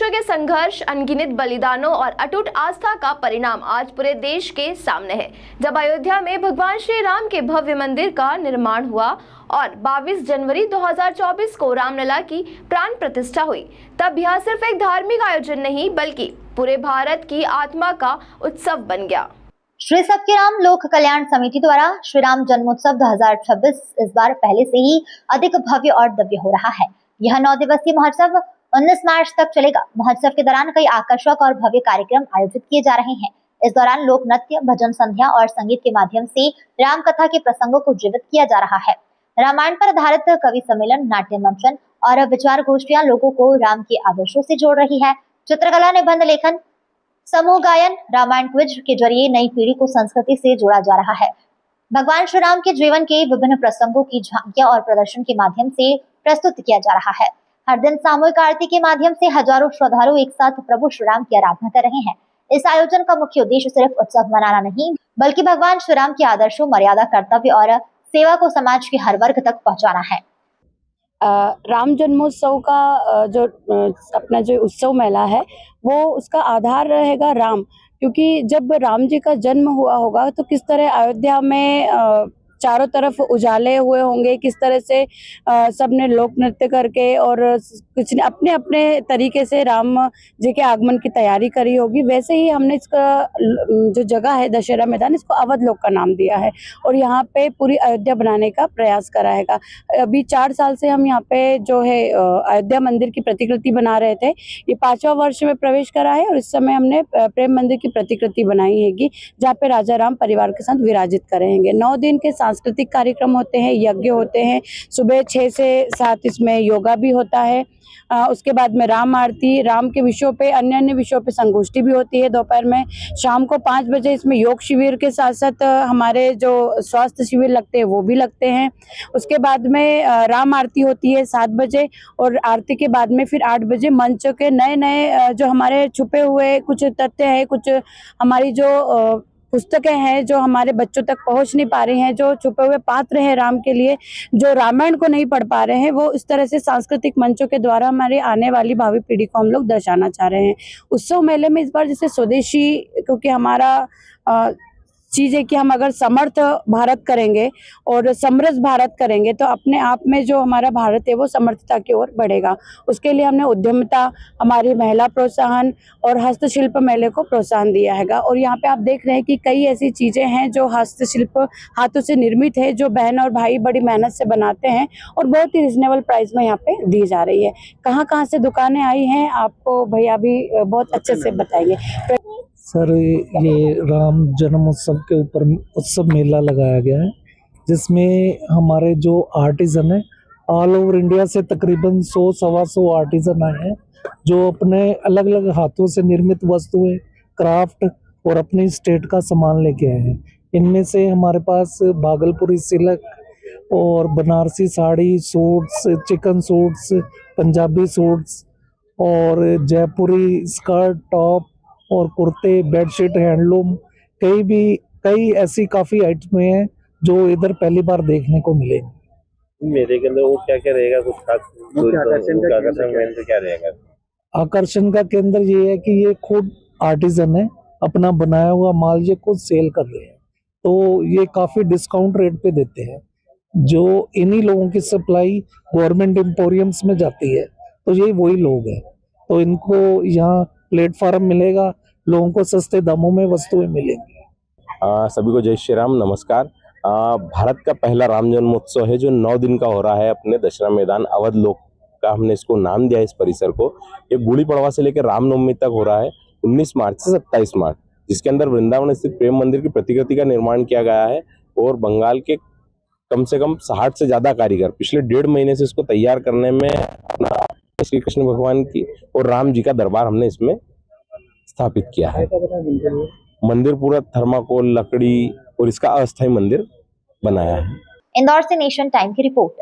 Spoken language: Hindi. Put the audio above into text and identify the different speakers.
Speaker 1: वर्षों के संघर्ष, अनगिनत बलिदानों और अटूट आस्था का परिणाम आज पूरे देश के सामने है। जब अयोध्या में भगवान श्री राम के भव्य मंदिर का निर्माण हुआ और 22 जनवरी 2024 को रामलला की प्राण प्रतिष्ठा हुई, तब यह सिर्फ एक धार्मिक आयोजन नहीं बल्कि पूरे भारत की आत्मा का उत्सव बन गया।
Speaker 2: श्री सबके राम लोक कल्याण समिति द्वारा श्री राम जन्मोत्सव 2026 इस बार पहले से ही अधिक भव्य और दिव्य हो रहा है। यह 9 दिवसीय महोत्सव 19 मार्च तक चलेगा। महोत्सव के दौरान कई आकर्षक और भव्य कार्यक्रम आयोजित किए जा रहे हैं। इस दौरान लोक नृत्य, भजन संध्या और संगीत के माध्यम से राम कथा के प्रसंगों को जीवित किया जा रहा है। रामायण पर आधारित कवि सम्मेलन, नाट्य मंचन और विचार गोष्ठियां लोगों को राम के आदर्शों से जोड़ रही है। चित्रकला, निबंध लेखन, समूह गायन, रामायण क्विज के जरिए नई पीढ़ी को संस्कृति से जोड़ा जा रहा है। भगवान श्री राम के जीवन के विभिन्न प्रसंगों की झांकियां और प्रदर्शन के माध्यम से प्रस्तुत किया जा रहा है। हर दिन सामूहिक आरती के माध्यम से हजारों श्रद्धालु एक साथ प्रभु श्री राम की आराधना कर रहे हैं। इस आयोजन का मुख्य उद्देश्य सिर्फ उत्सव मनाना नहीं, बल्कि भगवान श्री राम के आदर्शों, मर्यादा, कर्तव्य और सेवा को समाज के हर वर्ग तक पहुंचाना है।
Speaker 3: राम जन्मोत्सव का अपना जो उत्सव मेला है वो उसका आधार रहेगा राम, क्योंकि जब राम जी का जन्म हुआ होगा तो किस तरह अयोध्या में चारों तरफ उजाले हुए होंगे, किस तरह से सबने लोक नृत्य करके और कुछ अपने अपने तरीके से राम जी के आगमन की तैयारी करी होगी। वैसे ही हमने इसका जो जगह है दशहरा मैदान, इसको अवध लोक का नाम दिया है और यहाँ पे पूरी अयोध्या बनाने का प्रयास कराएगा। अभी 4 साल से हम यहाँ पे जो है अयोध्या मंदिर की प्रतिकृति बना रहे थे। ये 5वां वर्ष में प्रवेश करा है और इस समय हमने प्रेम मंदिर की प्रतिकृति बनाई हैगी, जहाँ पे राजा राम परिवार के साथ विराजित करेंगे। 9 दिन के सांस्कृतिक कार्यक्रम होते हैं, यज्ञ होते हैं, सुबह 6 से 7 इसमें योगा भी होता है। उसके बाद में राम आरती, राम के विषयों पे, अन्य विषयों पे संगोष्ठी भी होती है दोपहर में। शाम को 5 बजे इसमें योग शिविर के साथ साथ हमारे जो स्वास्थ्य शिविर लगते हैं वो भी लगते हैं। उसके बाद में राम आरती होती है 7 बजे और आरती के बाद में फिर 8 बजे मंच के नए जो हमारे छुपे हुए कुछ तथ्य है, कुछ हमारी जो पुस्तकें हैं जो हमारे बच्चों तक पहुंच नहीं पा रही हैं, जो छुपे हुए पात्र हैं राम के लिए, जो रामायण को नहीं पढ़ पा रहे हैं, वो इस तरह से सांस्कृतिक मंचों के द्वारा हमारी आने वाली भावी पीढ़ी को हम लोग दर्शाना चाह रहे हैं। उत्सव मेले में इस बार जैसे स्वदेशी, क्योंकि हमारा चीज है कि हम अगर समर्थ भारत करेंगे और समृद्ध भारत करेंगे तो अपने आप में जो हमारा भारत है वो समर्थता की ओर बढ़ेगा। उसके लिए हमने उद्यमिता, हमारी महिला प्रोत्साहन और हस्तशिल्प मेले को प्रोत्साहन दिया हैगा। और यहाँ पे आप देख रहे हैं कि कई ऐसी चीजें हैं जो हस्तशिल्प हाथों से निर्मित है, जो बहन और भाई बड़ी मेहनत से बनाते हैं और बहुत ही रिजनेबल प्राइस में यहाँ पे दी जा रही है। कहाँ से दुकानें आई हैं आपको भैया भी बहुत अच्छे से बताएंगे।
Speaker 4: सर, ये राम जन्मोत्सव के ऊपर उत्सव मेला लगाया गया है, जिसमें हमारे जो आर्टिजन है ऑल ओवर इंडिया से तकरीबन 100-125 आर्टिजन आए हैं, जो अपने अलग अलग हाथों से निर्मित वस्तुएं, क्राफ्ट और अपनी स्टेट का सामान लेके आए हैं। इनमें से हमारे पास भागलपुरी सिल्क और Banarasi sari, suits, chicken suits, Punjabi suits और जयपुरी स्कर्ट, टॉप और कुर्ते, बेडशीट, हैंडलूम, कई ऐसी काफी आइटमें हैं जो इधर पहली बार देखने को मिलेंगी।
Speaker 5: मेले के अंदर वो क्या क्या रहेगा, कुछ खास आकर्षण क्या रहेगा?
Speaker 4: आकर्षण का केंद्र ये है कि ये खुद आर्टिजन है, अपना बनाया हुआ माल ये खुद सेल कर रहे हैं, तो ये काफी डिस्काउंट रेट पे देते हैं। जो इन्हीं लोगों की सप्लाई गवर्नमेंट एम्पोरियम्स में जाती है, तो ये वही लोग हैं, तो इनको यहाँ प्लेटफॉर्म मिलेगा, लोगों को सस्ते दामों में वस्तुएं मिलेंगी।
Speaker 5: सभी को जय श्री राम, नमस्कार। भारत का पहला राम जन्मोत्सव है जो 9 दिन का हो रहा है अपने दशहरा मैदान अवध लोक का, हमने इसको नाम दिया इस परिसर को। ये गुड़ी पड़वा से लेकर रामनवमी तक हो रहा है 19 मार्च से 27 मार्च, जिसके अंदर वृंदावन स्थित प्रेम मंदिर की प्रतिकृति का निर्माण किया गया है और बंगाल के कम से कम 60 से ज्यादा कारीगर पिछले 1.5 महीने से इसको तैयार करने में अपना श्री कृष्ण भगवान की और राम जी का दरबार हमने इसमें स्थापित किया है। मंदिर पूरा थर्माकोल, लकड़ी और इसका अस्थायी मंदिर बनाया है।
Speaker 2: इंदौर से नेशन टाइम की रिपोर्ट।